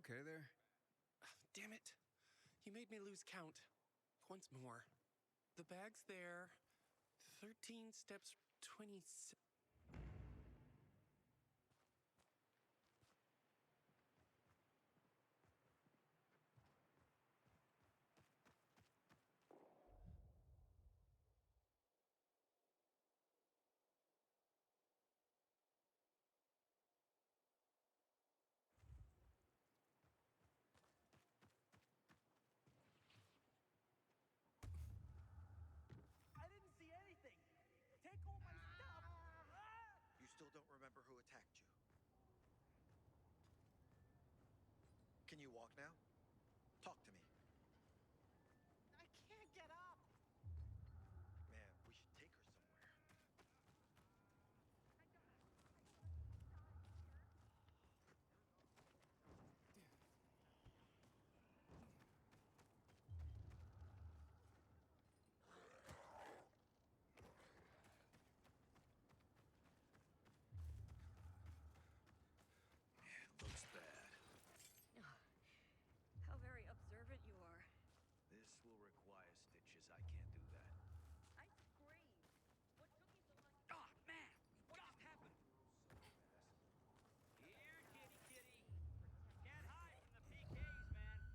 okay there? Damn it. You made me lose count. Once more. The bag's there. 13 steps, 27. I didn't see anything. Take all my stuff. You still don't remember who attacked you? Can you walk now? Talk to me. I can't get up. Man, we should take her somewhere. Looks bad. How very observant you are. This will require stitches. I can't do that. I screamed. What took you so long? Ah, man! What just happened? Here, kitty, kitty. Can't hide from the PKs, man.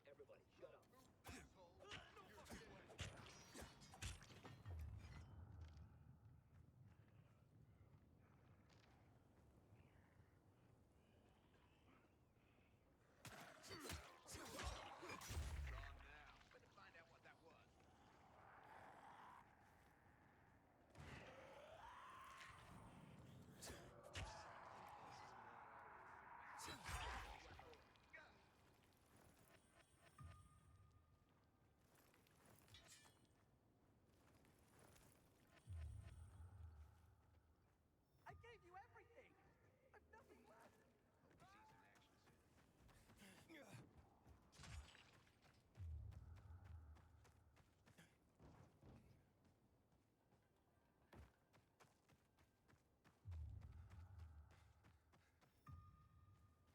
Everybody, shut up. Wrong now. Better find out what that was. I gave you everything. I've nothing left. Hope to see some action soon. Gerard was a great man.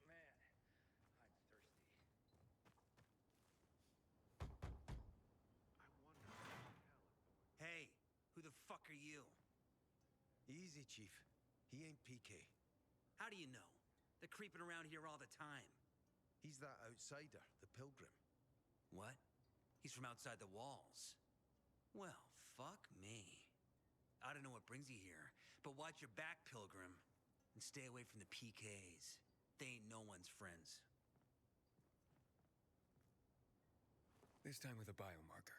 Man, I'm thirsty. I wonder what the hell is going on. Hey, who the fuck are you? Easy, Chief. He ain't PK. How do you know? They're creeping around here all the time. He's that outsider, the Pilgrim. What? He's from outside the walls. Well, fuck me. I don't know what brings you here, but watch your back, Pilgrim. And stay away from the PKs. They ain't no one's friends. This time with a biomarker.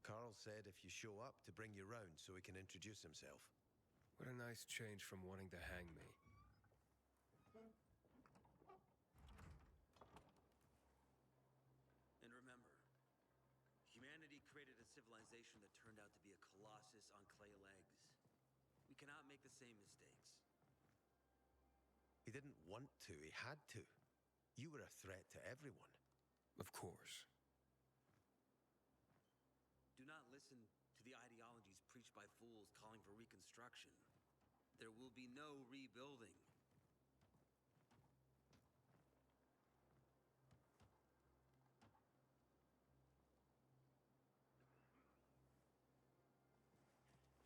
Carl said if you show up to bring you round so he can introduce himself. What a nice change from wanting to hang me. And remember, humanity created a civilization that turned out to be a colossus on clay legs. We cannot make the same mistakes. He didn't want to, he had to. You were a threat to everyone. Of course. Do not listen to the ideologies preached by fools calling for reconstruction. There will be no rebuilding.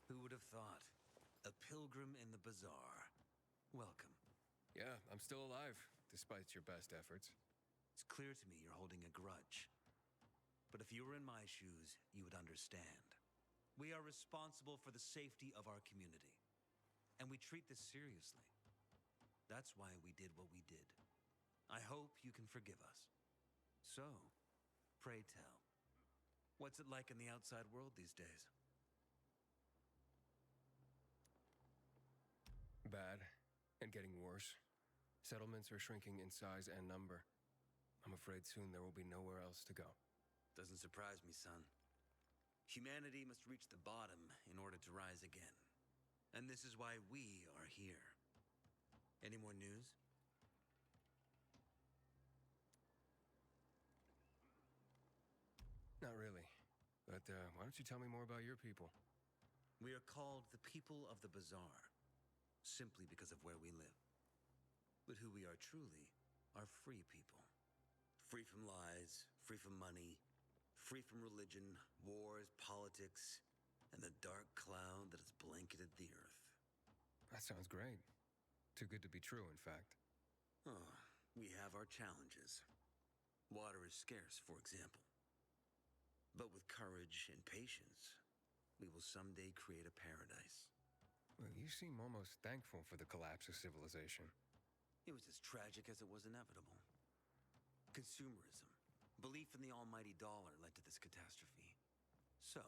Who would have thought? A pilgrim in the bazaar. Welcome. Yeah, I'm still alive, despite your best efforts. It's clear to me you're holding a grudge. But if you were in my shoes, you would understand. We are responsible for the safety of our community. And we treat this seriously. That's why we did what we did. I hope you can forgive us. So, pray tell, What's it like in the outside world these days? Bad, and getting worse. Settlements are shrinking in size and number. I'm afraid soon there will be nowhere else to go. Doesn't surprise me, son. Humanity must reach the bottom in order to rise again. And this is why we are here. Any more news? Not really. But why don't you tell me more about your people? We are called the people of the Bazaar, simply because of where we live. But who we are truly are free people. Free from lies, free from money, free from religion, wars, politics, and the dark cloud that has blanketed the earth. That sounds great. Too good to be true, in fact. Oh, we have our challenges. Water is scarce, for example. But with courage and patience, we will someday create a paradise. Well, you seem almost thankful for the collapse of civilization. It was as tragic as it was inevitable. Consumerism, belief in the almighty dollar led to this catastrophe. So,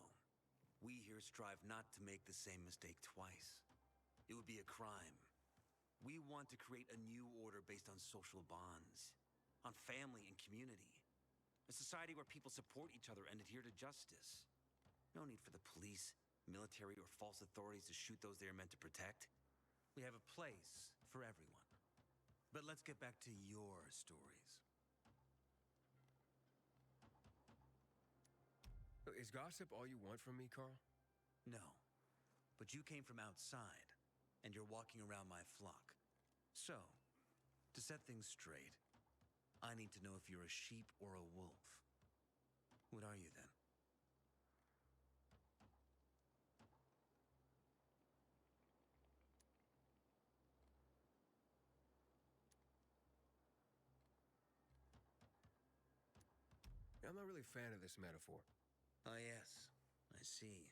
we here strive not to make the same mistake twice. It would be a crime. We want to create a new order based on social bonds, on family and community. A society where people support each other and adhere to justice. No need for the police, military, or false authorities to shoot those they are meant to protect. We have a place for everyone. But let's get back to your stories. Is gossip all you want from me, Carl? No. But you came from outside, and you're walking around my flock. So, to set things straight, I need to know if you're a sheep or a wolf. What are you then? I'm not really a fan of this metaphor. Ah, yes. I see.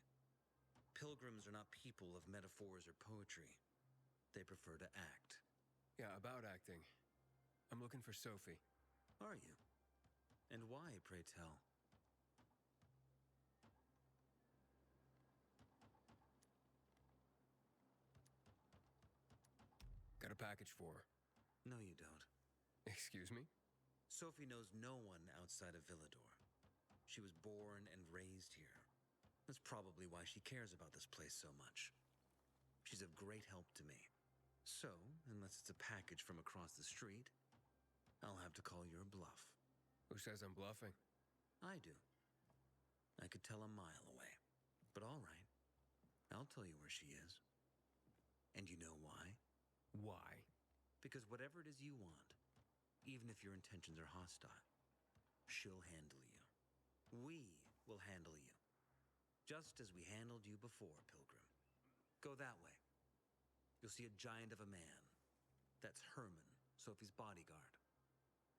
Pilgrims are not people of metaphors or poetry. They prefer to act. Yeah, about acting. I'm looking for Sophie. Are you? And why, pray tell? Got a package for her. No, you don't. Excuse me? Sophie knows no one outside of Villador. She was born and raised here. That's probably why she cares about this place so much. She's of great help to me. So, unless it's a package from across the street, I'll have to call your bluff. Who says I'm bluffing? I do. I could tell a mile away. But all right. I'll tell you where she is. And you know why? Why? Because whatever it is you want, even if your intentions are hostile, she'll handle you. We will handle you. Just as we handled you before, Pilgrim. Go that way. You'll see a giant of a man. That's Herman, Sophie's bodyguard.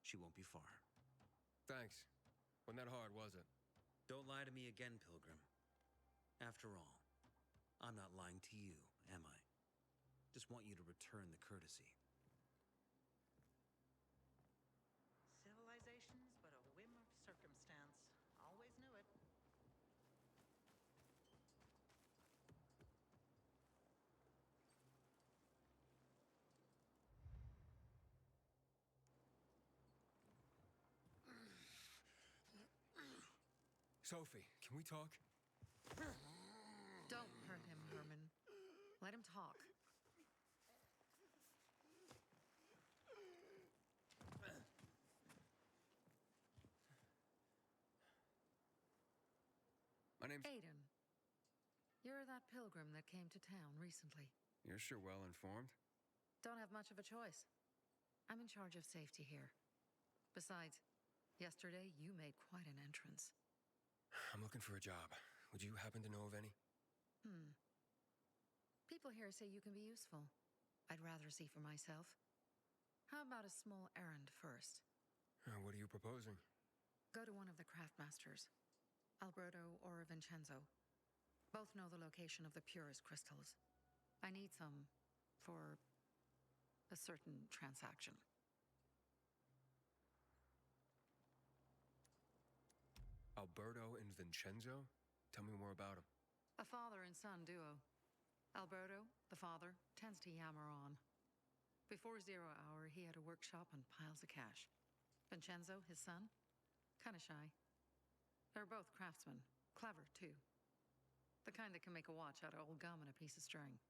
She won't be far. Thanks. Wasn't that hard, was it? Don't lie to me again, Pilgrim. After all, I'm not lying to you, am I? Just want you to return the courtesy. Civilization's but a whim of circumstance. Always knew it. Sophie, can we talk? Don't hurt him, Herman. Let him talk. My name's... Aiden. You're that pilgrim that came to town recently. You're sure well informed. Don't have much of a choice. I'm in charge of safety here. Besides, yesterday you made quite an entrance. I'm looking for a job. Would you happen to know of any? People here say you can be useful. I'd rather see for myself. How about a small errand first? What are you proposing? Go to one of the craftmasters, Alberto or Vincenzo. Both know the location of the purest crystals. I need some for a certain transaction. Alberto and Vincenzo? Tell me more about them. A father and son duo. Alberto, the father, tends to yammer on. Before 0 hour, he had a workshop and piles of cash. Vincenzo, his son, kinda shy. They're both craftsmen, clever too. The kind that can make a watch out of old gum and a piece of string.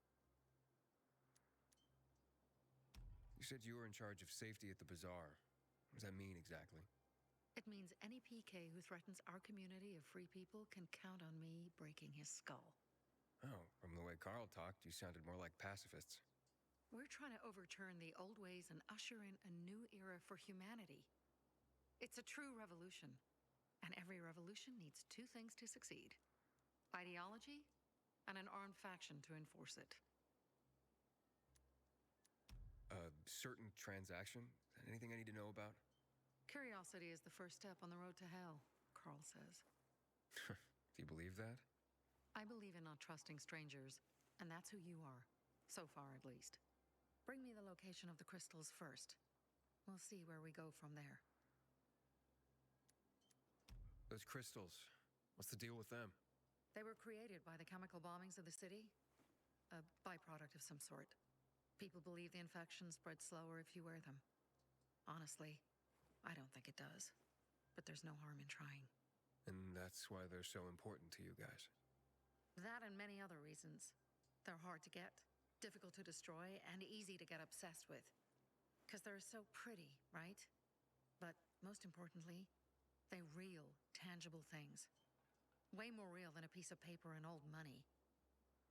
You said you were in charge of safety at the bazaar. What does that mean exactly? It means any PK who threatens our community of free people can count on me breaking his skull. Oh, from the way Carl talked, you sounded more like pacifists. We're trying to overturn the old ways and usher in a new era for humanity. It's a true revolution, and every revolution needs two things to succeed: ideology and an armed faction to enforce it. A certain transaction? Anything I need to know about? Curiosity is the first step on the road to hell, Carl says. Do you believe that? I believe in not trusting strangers, and that's who you are. So far, at least. Bring me the location of the crystals first. We'll see where we go from there. Those crystals, what's the deal with them? They were created by the chemical bombings of the city. A byproduct of some sort. People believe the infection spreads slower if you wear them. Honestly, I don't think it does. But there's no harm in trying. And that's why they're so important to you guys. That and many other reasons. They're hard to get, difficult to destroy, and easy to get obsessed with. Because they're so pretty, right? But most importantly, they're real, tangible things. Way more real than a piece of paper and old money.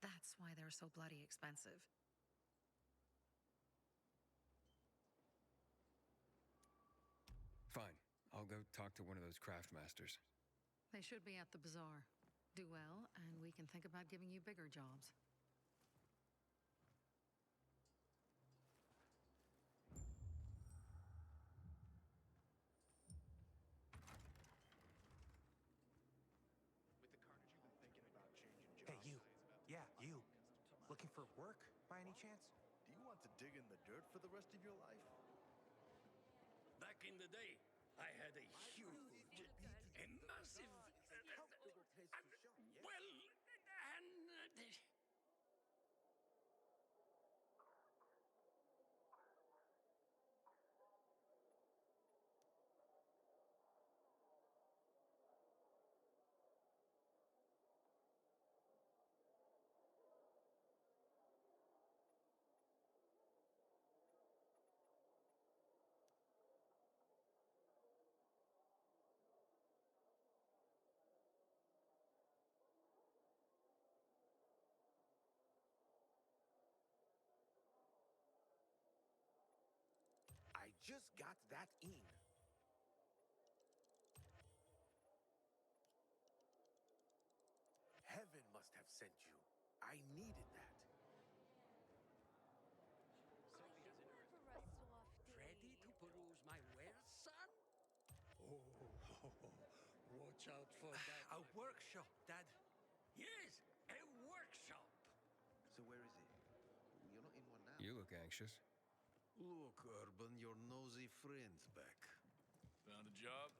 That's why they're so bloody expensive. Fine, I'll go talk to one of those craft masters. They should be at the bazaar. Do well, and we can think about giving you bigger jobs. With the carnage, you've been thinking about changing jobs. Hey, you. Yeah, you. Looking for work by any chance? Do you want to dig in the dirt for the rest of your life? Back in the day, I had a huge, a massive, well, and I just got that in. Heaven must have sent you. I needed that. ready to peruse my wares, son? Oh, watch out for that. A workshop, Dad. Yes, a workshop. So where is it? You're not in one now. You look anxious. Look, Urban, your nosy friend's back. Found a job?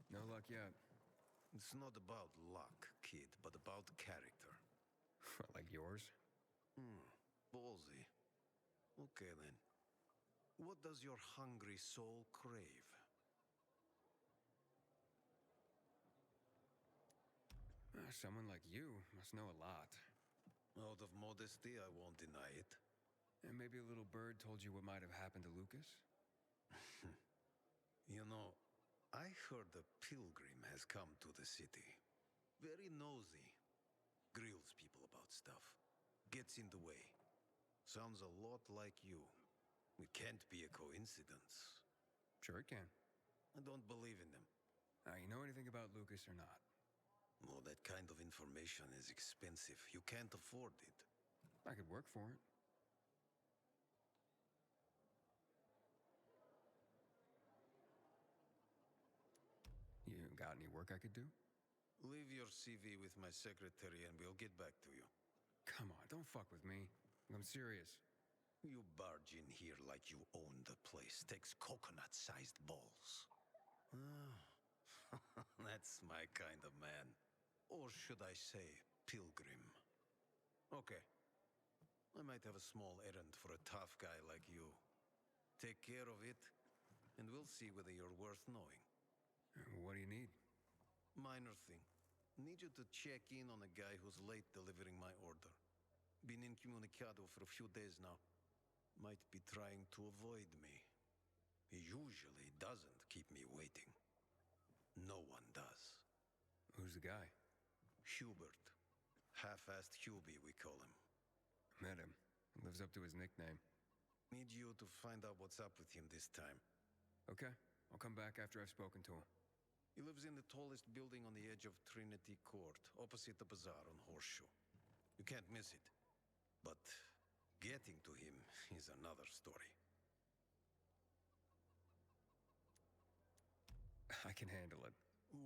No luck yet. It's not about luck, kid, but about character. Like yours? Ballsy. Okay, then. What does your hungry soul crave? Someone like you must know a lot. Out of modesty, I won't deny it. And maybe a little bird told you what might have happened to Lucas? You know, I heard a pilgrim has come to the city. Very nosy. Grills people about stuff. Gets in the way. Sounds a lot like you. It can't be a coincidence. Sure it can. I don't believe in them. You know anything about Lucas or not? Well, that kind of information is expensive. You can't afford it. I could work for it. You got any work I could do? Leave your CV with my secretary and we'll get back to you. Come on, don't fuck with me. I'm serious. You barge in here like you own the place. Takes coconut-sized balls. That's my kind of man. Or should I say, pilgrim. Okay. I might have a small errand for a tough guy like you. Take care of it, and we'll see whether you're worth knowing. What do you need? Minor thing. Need you to check in on a guy who's late delivering my order. Been incommunicado for a few days now. Might be trying to avoid me. He usually doesn't keep me waiting. No one does. Who's the guy? Hubert. Half-assed Hubie, we call him. Met him. Lives up to his nickname. Need you to find out what's up with him this time. Okay. I'll come back after I've spoken to him. He lives in the tallest building on the edge of Trinity Court, opposite the bazaar on Horseshoe. You can't miss it. But getting to him is another story. I can handle it. When